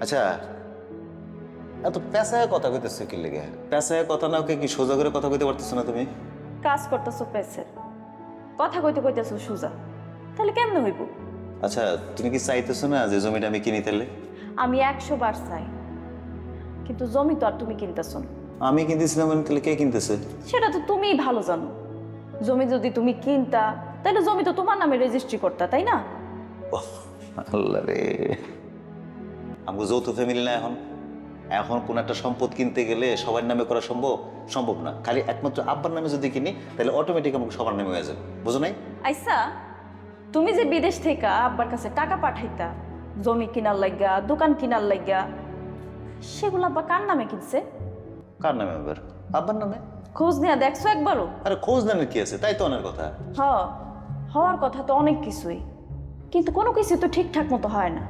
আচ্ছা, এত পেঁচায় কথা কইতেছো কি লেগে? পেঁচায় কথা না কি সোজা করে কথা কইতে পারতেছো না তুমি? কাজ করতেছো পেছের, কথা কইতে কইতেছো সোজা, তাহলে কেমনে হইব? আচ্ছা, তুমি কি চাইতেছো না যে জমিটা আমি কিনি তাহলে? আমি 100 বার চাই, কিন্তু জমি তো আর তুমি কিনতেছো না। আমি কিনতেছিলাম মানে তাহলে কে কিনতেছে? সেটা তো তুমিই ভালো জানো। জমি যদি তুমি কিনতা তাহলে জমি তো তোমার নামে রেজিস্ট্রি করতা, তাই না? ওহ, আল্লাহ রে, আমাকে যৌথ ফ্যামিলি না এখন। এখন কোন একটা সম্পদ কিনতে গেলে সবার নামে করা সম্ভব সম্ভব না। খালি একমাত্র আব্বার নামে যদি কিনি তাহলে অটোমেটিক আমাকে সবার নামে হয়ে যাবে, বুঝো নাই? আইসা, তুমি যে বিদেশ থেকে আব্বার কাছে টাকা পাঠাইতা জমি কিনার লাগা, দোকান কিনার লাগা, সেগুলো আব্বা কার নামে কিনছে? কার নামে আবার? আব্বার নামে। খোঁজ নিয়ে দেখছো একবারও? আরে খোঁজ নামের কি আছে, তাই তো অনেক কথা। হওয়ার কথা তো অনেক কিছুই, কিন্তু কোনো কিছু তো ঠিকঠাক মতো হয় না।